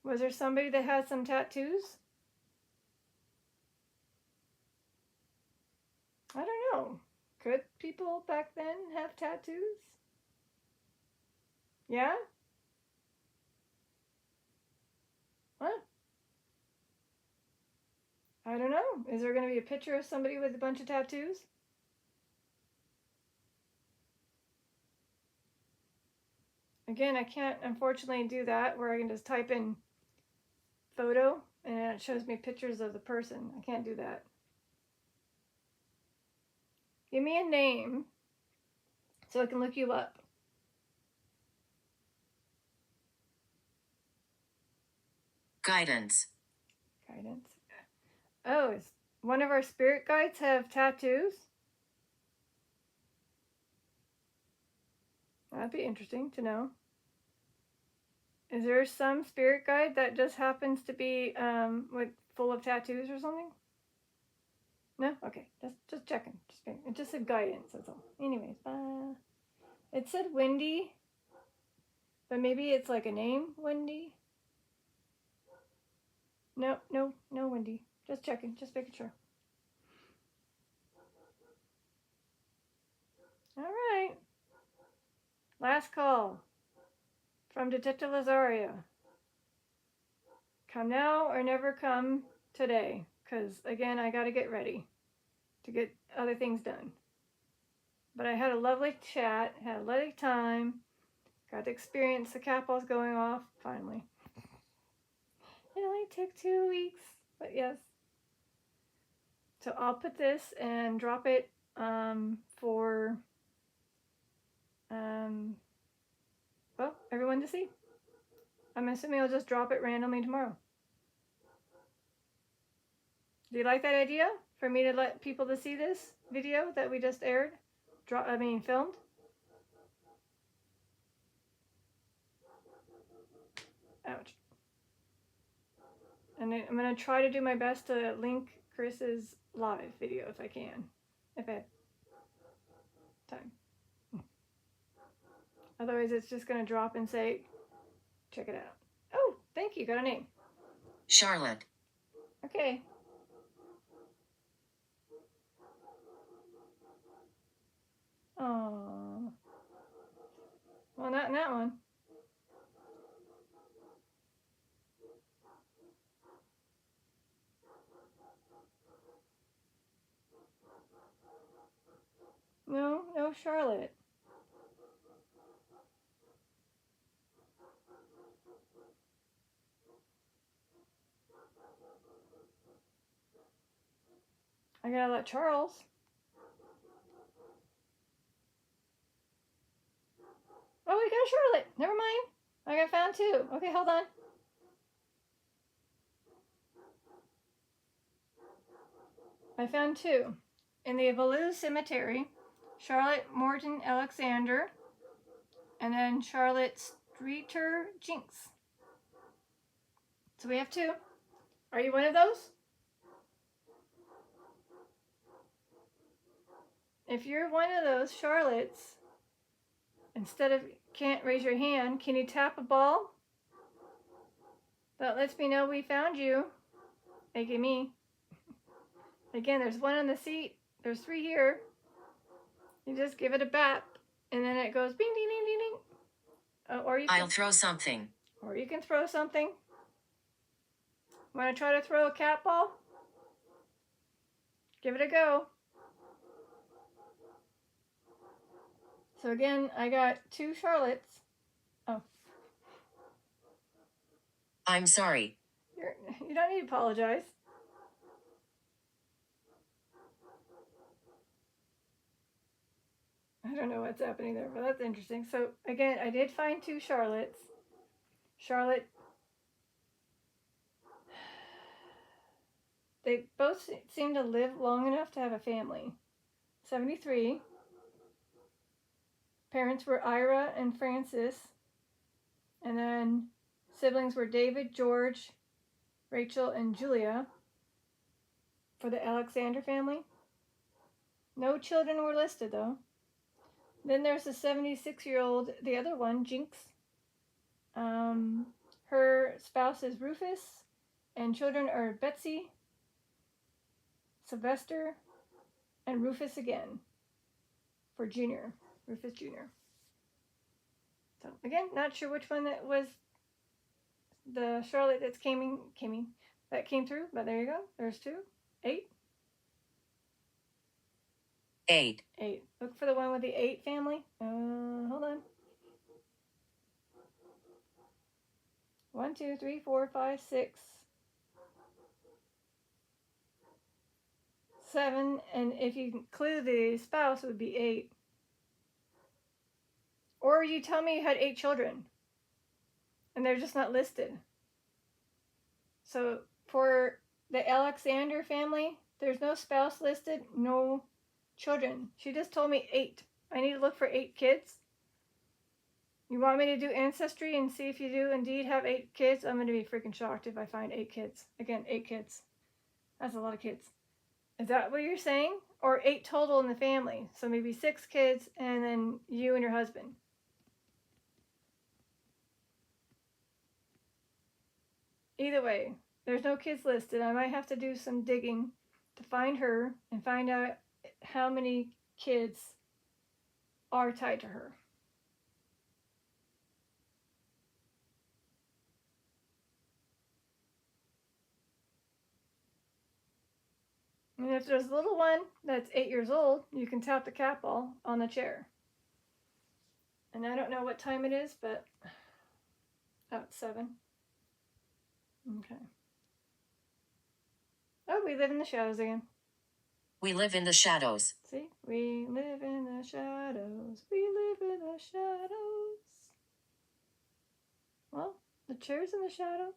Was there somebody that had some tattoos? I don't know. Could people back then have tattoos? Yeah? What? I don't know. Is there going to be a picture of somebody with a bunch of tattoos? Again, I can't unfortunately do that where I can just type in photo and it shows me pictures of the person. I can't do that. Give me a name so I can look you up. Guidance. Guidance. Oh, is one of our spirit guides have tattoos? That'd be interesting to know. Is there some spirit guide that just happens to be full of tattoos or something? No? Okay. Just checking. It just said guidance, that's all. Anyways, it said Wendy, but maybe it's like a name, Wendy. No, Wendy. Just checking, just making sure. All right. Last call from Detective Lazaria. Come now or never come today, because again, I got to get ready to get other things done. But I had a lovely chat, had a lovely time, got to experience the cat balls going off finally. It only took 2 weeks, but yes. So I'll put this and drop it for well, everyone to see. I'm assuming I'll just drop it randomly tomorrow. Do you like that idea for me to let people to see this video that we just aired? Filmed? Ouch. And I'm going to try to do my best to link Chris's live video if I can. If I have time. Otherwise, it's just going to drop and say, check it out. Oh, thank you. Got a name. Charlotte. Okay. Oh. Well, not in that one. No, Charlotte. I gotta let Charles. Oh, we got a Charlotte. Never mind. I got found 2. Okay, hold on. I found 2. In the Ballou Cemetery, Charlotte Morton Alexander, and then Charlotte Streeter Jinx. So we have 2. Are you one of those? If you're one of those Charlottes, instead of can't raise your hand, can you tap a ball? That lets me know we found you. aka me. Again, there's 1 on the seat. There's 3 here. You just give it a bap, and then it goes bing, ding, ding, ding, ding. Or you can, I'll throw something. Or you can throw something. Want to try to throw a cat ball? Give it a go. So again, I got 2 Charlottes. Oh. I'm sorry. You don't need to apologize. I don't know what's happening there, but that's interesting. So again, I did find 2 Charlottes. Charlotte, they both seem to live long enough to have a family. 73. Parents were Ira and Francis. And then siblings were David, George, Rachel, and Julia for the Alexander family. No children were listed, though. Then there's the 76-year-old, the other one, Jinx. Her spouse is Rufus, and children are Betsy, Sylvester, and Rufus again for Junior. Rufus Jr. So again, not sure which one that was the Charlotte that came through, but there you go. There's 2. 8. 8. 8. Look for the one with the 8 family. Hold on. 1, 2, 3, 4, 5, 6, 7, and if you include the spouse, it would be 8. Or you tell me you had 8 children, and they're just not listed. So for the Alexander family, there's no spouse listed, no children. She just told me 8. I need to look for 8 kids. You want me to do Ancestry and see if you do indeed have 8 kids? I'm going to be freaking shocked if I find 8 kids. Again, 8 kids. That's a lot of kids. Is that what you're saying? Or 8 total in the family. So maybe 6 kids and then you and your husband. Either way, there's no kids listed. I might have to do some digging to find her and find out how many kids are tied to her. And if there's a little one that's 8 years old, you can tap the cat ball on the chair. And I don't know what time it is, but it's 7. Okay. Oh, we live in the shadows again. We live in the shadows. See? We live in the shadows. We live in the shadows. Well, the chair's in the shadow.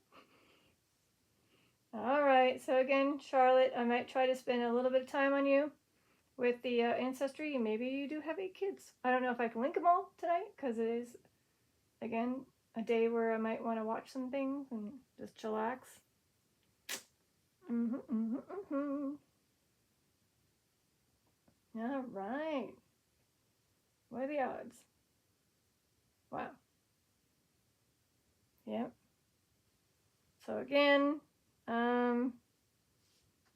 All right. So again, Charlotte, I might try to spend a little bit of time on you with the Ancestry. Maybe you do have 8 kids. I don't know if I can link them all tonight because it is, again, a day where I might want to watch some things and just chillax. All right. What are the odds? Wow. Yep. So again,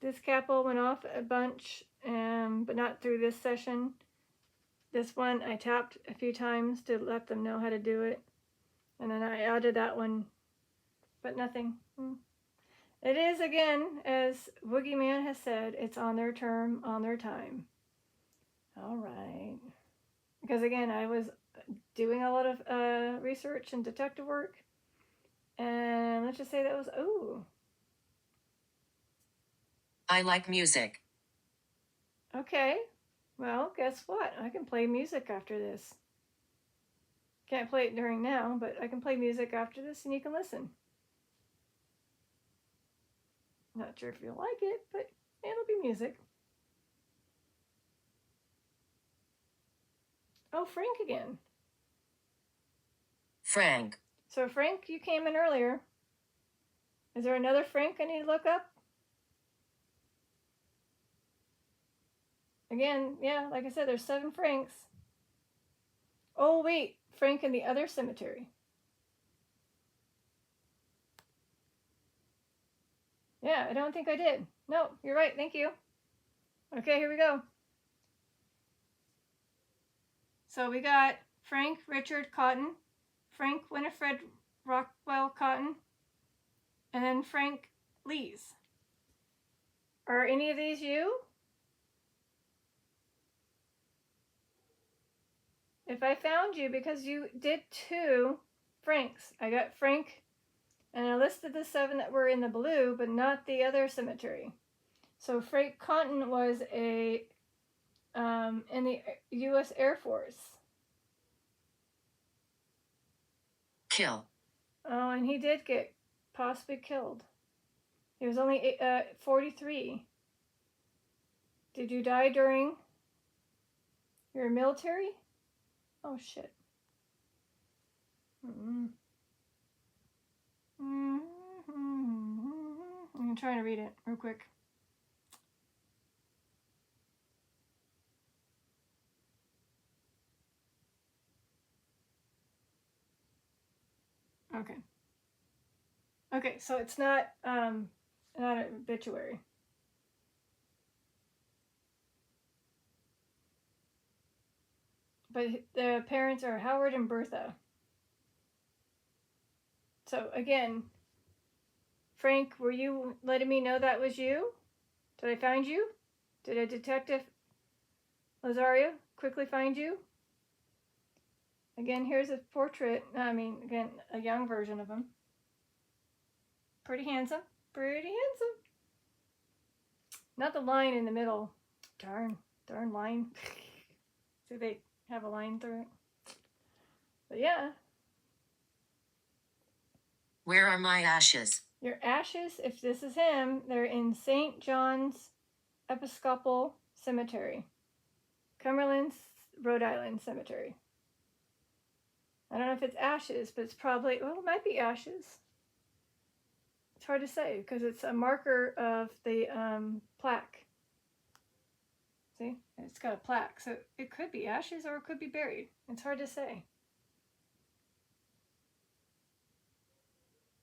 this couple went off a bunch, but not through this session. This one I tapped a few times to let them know how to do it. And then I added that one, but nothing. It is, again, as Woogie Man has said, it's on their term, on their time. All right. Because again, I was doing a lot of research and detective work. And let's just say that was, I like music. Okay. Well, guess what? I can play music after this. Can't play it during now, but I can play music after this and you can listen. Not sure if you'll like it, but it'll be music. Oh, Frank again. Frank. So Frank, you came in earlier. Is there another Frank I need to look up? Again, yeah, like I said, there's 7 Franks. Oh, wait, Frank in the other cemetery. Yeah, I don't think I did. No, you're right, thank you. Okay, here we go. So we got Frank Richard Cotton, Frank Winifred Rockwell Cotton, and then Frank Lees. Are any of these you? If I found you, because you did 2 Franks, I got Frank, and I listed the 7 that were in the Ballou, but not the other cemetery. So Frank Cotton was in the U.S. Air Force. Kill. Oh, and he did get possibly killed. He was only 43. Did you die during your military? Oh, shit. I'm trying to read it real quick. Okay. Okay, so it's not an obituary. But the parents are Howard and Bertha. So again, Frank, were you letting me know that was you? Did I find you? Did a Detective Lazario quickly find you? Again, here's a portrait. Again, a young version of him. Pretty handsome. Pretty handsome. Not the line in the middle. Darn line. See, they have a line through it. But yeah. Where are my ashes? Your ashes, if this is him, they're in St. John's Episcopal Cemetery. Cumberland, Rhode Island Cemetery. I don't know if it's ashes, but it's probably, well, it might be ashes. It's hard to say because it's a marker of the plaque. See, it's got a plaque, so it could be ashes or it could be buried. It's hard to say.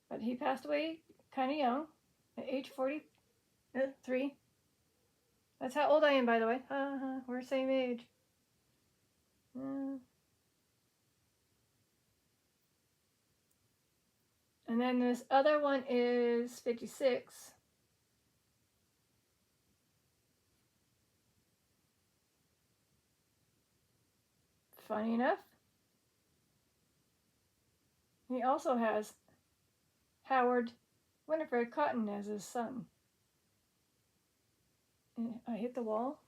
But he passed away kind of young, at age 43. That's how old I am, by the way. We're the same age. And then this other one is 56. Funny enough, he also has Howard Winifred Cotton as his son. And I hit the wall.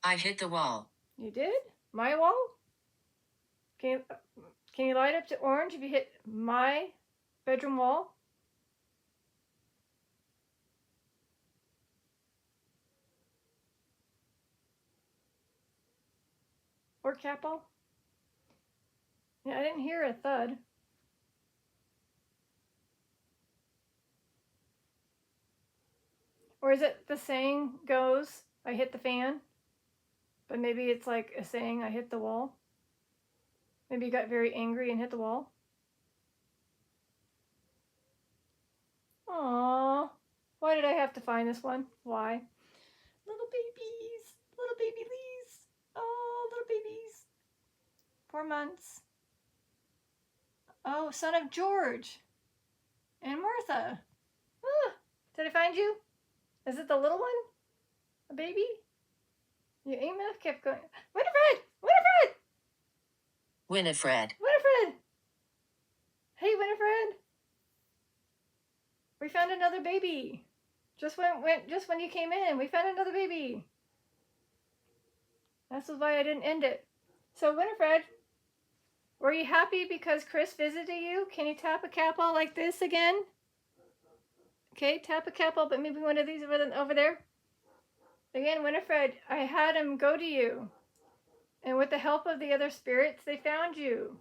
I hit the wall. You did? My wall? Can you light up to orange if you hit my bedroom wall? Or capo? Yeah, I didn't hear a thud. Or is it the saying goes, I hit the fan? But maybe it's like a saying, I hit the wall. Maybe you got very angry and hit the wall. Aww. Why did I have to find this one? Why? Little babies. Little baby Lees. Oh, little babies. 4 months. Oh, son of George. And Martha. Ah, did I find you? Is it the little one? A baby? Your EMF kept going. Winifred! Winifred! Winifred. Winifred! Hey, Winifred. We found another baby. Just when you came in, we found another baby. That's why I didn't end it. So, Winifred, were you happy because Chris visited you? Can you tap a capo like this again? Okay, tap a capo, but maybe one of these over there. Again, Winifred, I had him go to you. And with the help of the other spirits, they found you.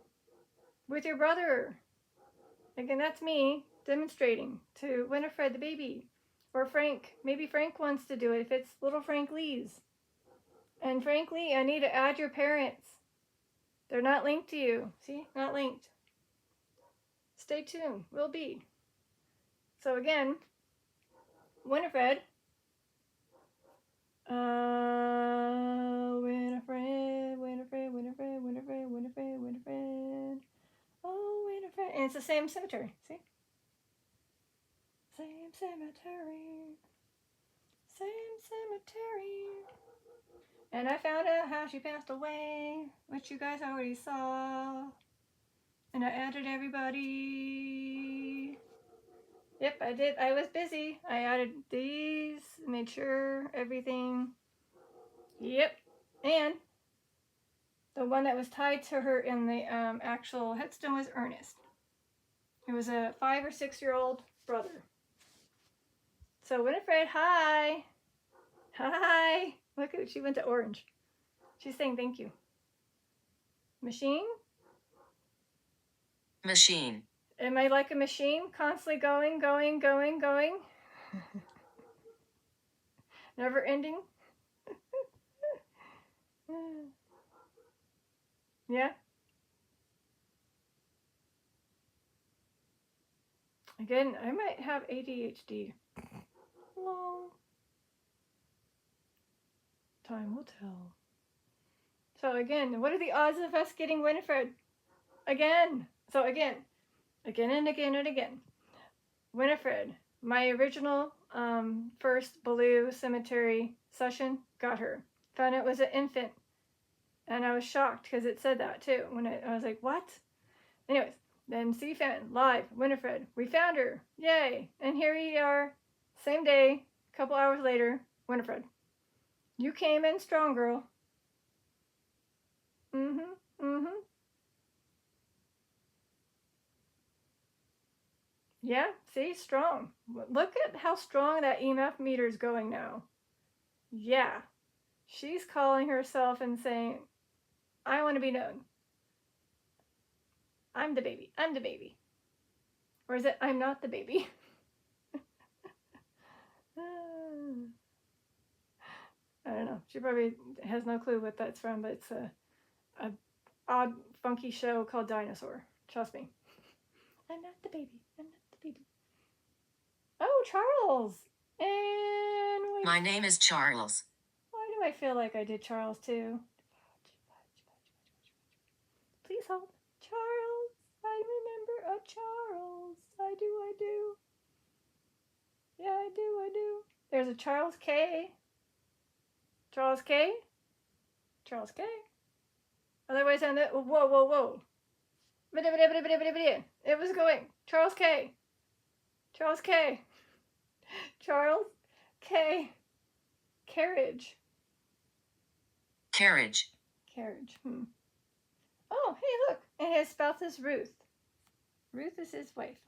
With your brother. Again, that's me demonstrating to Winifred the baby. Or Frank. Maybe Frank wants to do it if it's little Frank Lee's. And frankly, I need to add your parents. They're not linked to you. See? Not linked. Stay tuned. Will be. So again, Winifred. Winifred, Winifred, Winifred, Winifred, Winifred, Winifred. Oh, Winifred. And it's the same cemetery. See? Same cemetery. Same cemetery. And I found out how she passed away, which you guys already saw. And I added everybody. Yep, I did. I was busy. I added these, made sure everything. Yep. And the one that was tied to her in the actual headstone was Ernest. It was a 5 or 6 year old brother. So Winifred, hi. Hi. Look at, she went to orange. She's saying thank you. Machine? Machine. Am I like a machine? Constantly going, going, going, going? Never ending? Yeah? Again, I might have ADHD. Well, time will tell. So again, what are the odds of us getting Winifred? Again. So again and again and again. Winifred, my original first Ballou cemetery session, got her. Found it was an infant. And I was shocked because it said that too. When I was like, what? Anyways, then Cfanns, live, Winifred. We found her. Yay. And here we are, same day, a couple hours later, Winifred. You came in strong, girl. Yeah, see, strong. Look at how strong that EMF meter is going now. Yeah, she's calling herself and saying, I want to be known. I'm the baby. I'm the baby. Or is it, I'm not the baby? I don't know. She probably has no clue what that's from, but it's a odd, funky show called Dinosaur. Trust me. I'm not the baby. I'm not the baby. Oh, Charles. And wait. My name is Charles. Why do I feel like I did Charles too? Please hold. Charles. I remember a Charles. I do. Yeah, I do. There's a Charles K. Charles K. Otherwise, on the whoa. It was going. Charles K. Charles K. Carriage. Oh, hey, look. And his spouse is Ruth. Ruth is his wife.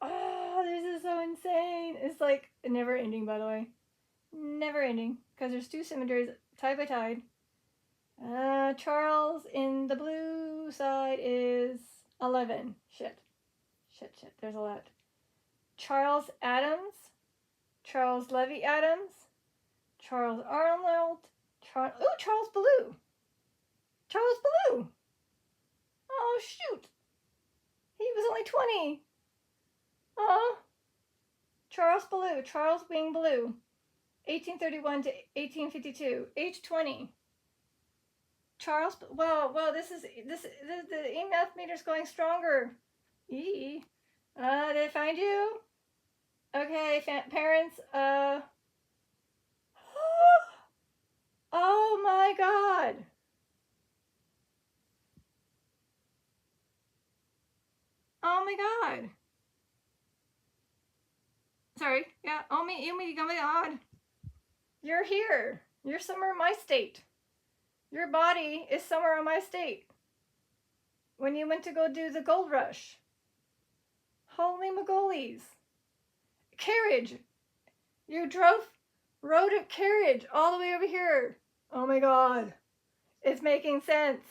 Oh, this is so insane. It's like never ending, by the way. Never ending. Because there's 2 cemeteries tied by tide. Charles in the blue side is 11. Shit. There's a lot. Charles Adams. Charles Levy Adams. Charles Arnold. Charles Ballou. Oh, shoot. He was only 20. Oh. Charles Ballou. Charles Wing Ballou. 1831 to 1852. Age 20. Charles, well, this is the EMF meter's going stronger. Did it find you? Okay, parents, oh my God. Oh my God. Sorry, yeah, oh my God. You're here. You're somewhere in my state. Your body is somewhere in my state. When you went to go do the gold rush. Holy Mogoles. Carriage. You rode a carriage all the way over here. Oh my God. It's making sense.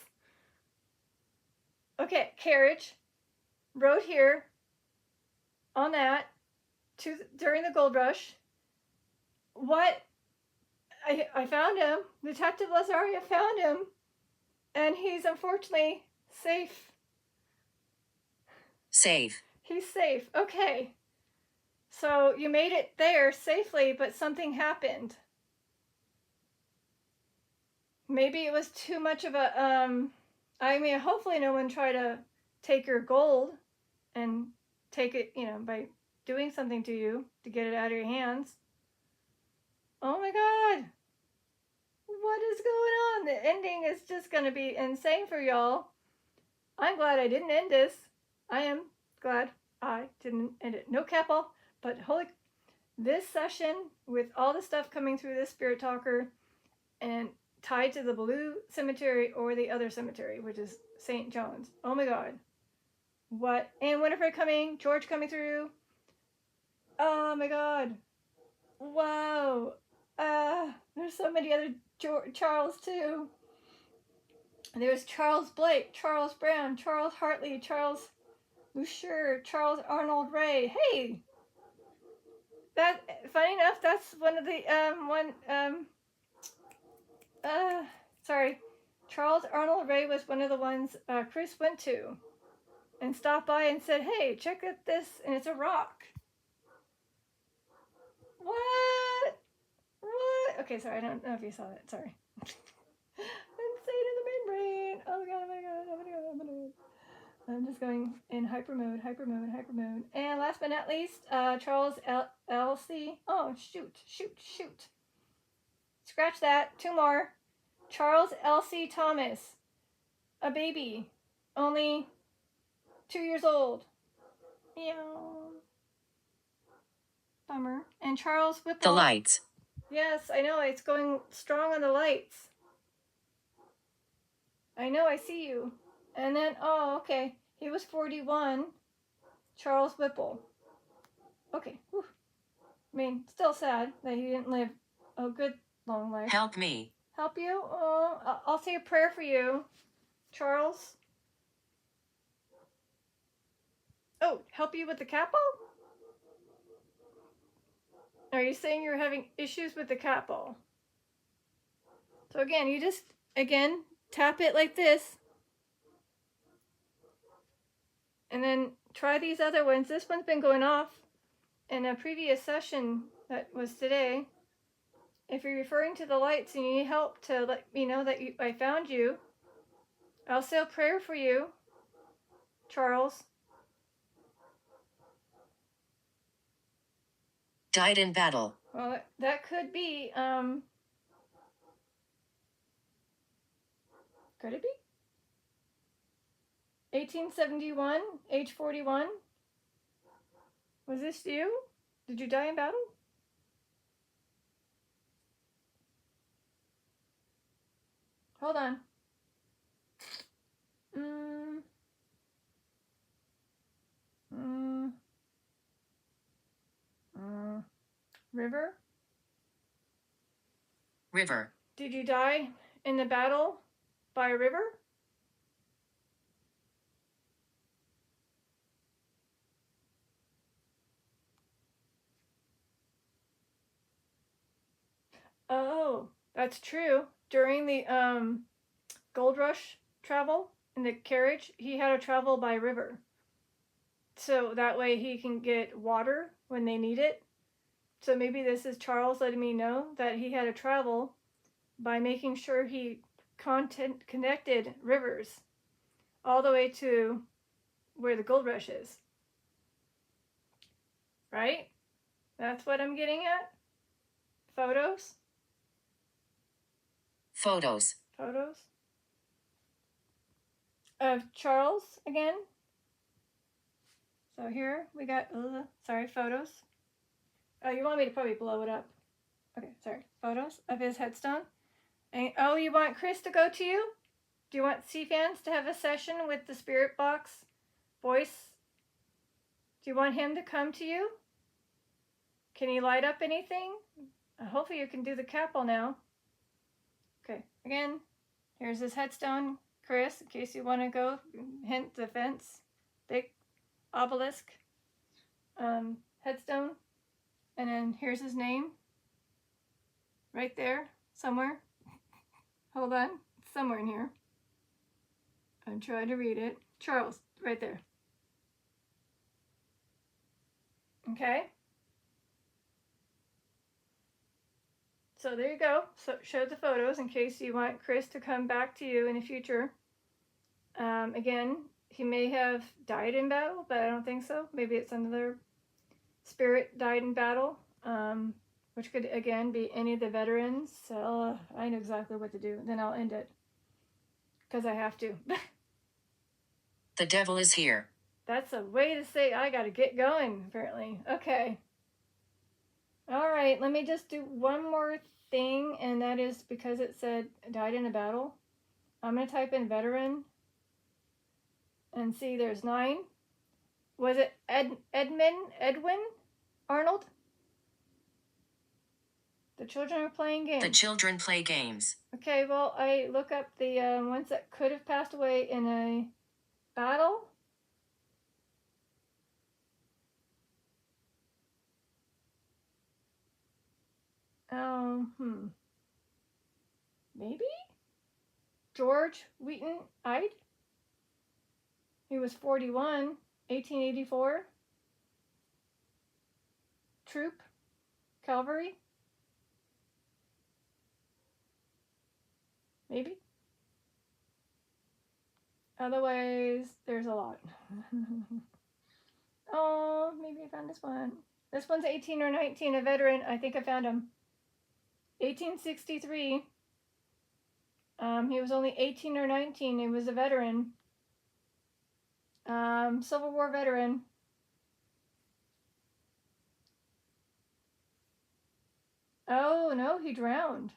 Okay, carriage. Rode here. On that. During the gold rush. What? I found him. Detective Lazaria found him. And he's unfortunately safe. He's safe. Okay. So you made it there safely, but something happened. Maybe it was too much of a, hopefully no one tried to take your gold and take it, by doing something to you to get it out of your hands. Oh my God. What is going on? The ending is just going to be insane for y'all. I'm glad I didn't end this. I am glad I didn't end it. No Keppel, but this session with all the stuff coming through this spirit talker and tied to the Ballou cemetery or the other cemetery, which is St. John's. Oh my God. What? And Winifred coming, George coming through. Oh my God. Wow. There's so many other Charles too. There's Charles Blake, Charles Brown, Charles Hartley, Charles Lusher, Charles Arnold Ray. Hey, that funny enough, that's one of the sorry, Charles Arnold Ray was one of the ones Chris went to. and stopped by and said, "Hey, check out this," and it's a rock. What? What? Okay, sorry, I don't know if you saw that. Sorry. Insane in the membrane. Oh my god, oh my god, oh my god, oh my god. I'm just going in hyper mode, hyper mode, hyper mode. And last but not least, Charles L.C. Oh, shoot. Scratch that. 2 more. Charles L.C. Thomas. A baby. Only 2 years old. Meow. Bummer. And Charles Whipple. The lights. Yes, I know. It's going strong on the lights. I know. I see you. And then, oh, okay. He was 41. Charles Whipple. Okay. Whew. I mean, still sad that he didn't live a good long life. Help me. Help you? Oh, I'll say a prayer for you, Charles. Oh, help you with the capo? Are you saying you're having issues with the capo? So again, you just, tap it like this. And then try these other ones. This one's been going off in a previous session that was today. If you're referring to the lights and you need help to let me know that I found you, I'll say a prayer for you, Charles. Died in battle. Well, that could be, could it be? 1871, age 41. Was this you? Did you die in battle? Hold on. River? River. Did you die in the battle by a river? Oh, that's true. During the gold rush travel in the carriage, he had to travel by river. So that way he can get water when they need it. So maybe this is Charles letting me know that he had to travel by making sure he connected rivers all the way to where the gold rush is. Right? That's what I'm getting at? Photos? Photos. Photos? Of Charles again. So here we got, photos. Oh, you want me to probably blow it up. Okay, sorry. Photos of his headstone. And, oh, you want Chris to go to you? Do you want Cfanns to have a session with the spirit box voice? Do you want him to come to you? Can he light up anything? Hopefully you can do the capo now. Okay, again, here's his headstone, Chris, in case you want to go. Hint the fence. Big obelisk. Headstone. And then here's his name. Right there, somewhere. Hold on, it's somewhere in here. I'm trying to read it. Charles, right there. Okay. So there you go. So show the photos in case you want Chris to come back to you in the future. Again, he may have died in battle, but I don't think so. Maybe it's another spirit died in battle, which could again be any of the veterans. So I know exactly what to do. Then I'll end it because I have to. The devil is here. That's a way to say I gotta get going, apparently. Okay. All right, let me just do one more thing, and that is because it said died in a battle. I'm gonna type in veteran and see there's 9. Was it Edwin Arnold? The children are playing games. The children play games. Okay, well, I look up the ones that could have passed away in a battle. Maybe? George Wheaton Ide? He was 41, 1884. Troop, cavalry. Maybe. Otherwise, there's a lot. Oh, maybe I found this one. This one's 18 or 19, a veteran. I think I found him. 1863. He was only 18 or 19. He was a veteran. Civil War veteran. Oh, no, he drowned.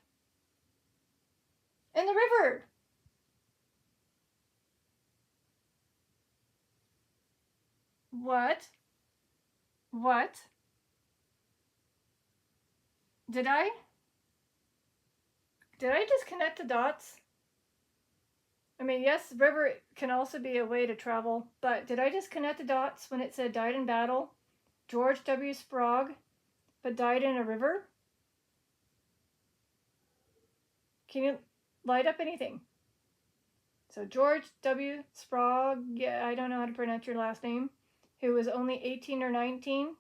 In the river. What? What? Did I just connect the dots? I mean, yes, river can also be a way to travel, but did I just connect the dots when it said died in battle? George W. Sprague, but died in a river? Can you light up anything? So George W. Sprague, yeah, I don't know how to pronounce your last name, who was only 18 or 19.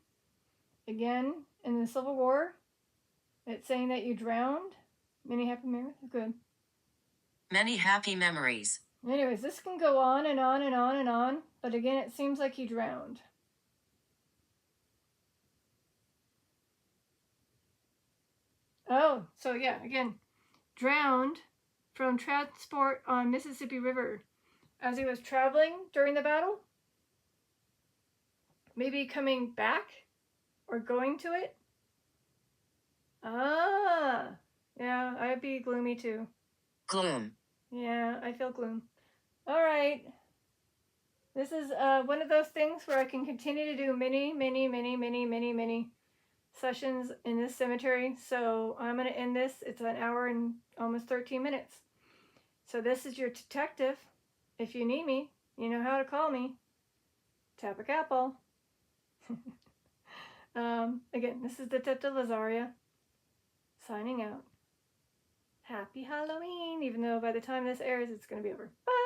Again, in the Civil War, it's saying that you drowned. Many happy memories. Good. Many happy memories. Anyways, this can go on and on and on and on, but again, it seems like he drowned. Oh, so yeah, again, drowned from transport on Mississippi River as he was traveling during the battle. Maybe coming back or going to it. Ah, yeah, I'd be gloomy too. Gloom. Yeah, I feel gloom. All right. This is one of those things where I can continue to do many sessions in this cemetery. So I'm going to end this. It's an hour and almost 13 minutes. So this is your detective. If you need me, you know how to call me. Tap a capel. Again, this is Detective Lazaria signing out. Happy Halloween, even though by the time this airs, it's going to be over. Bye!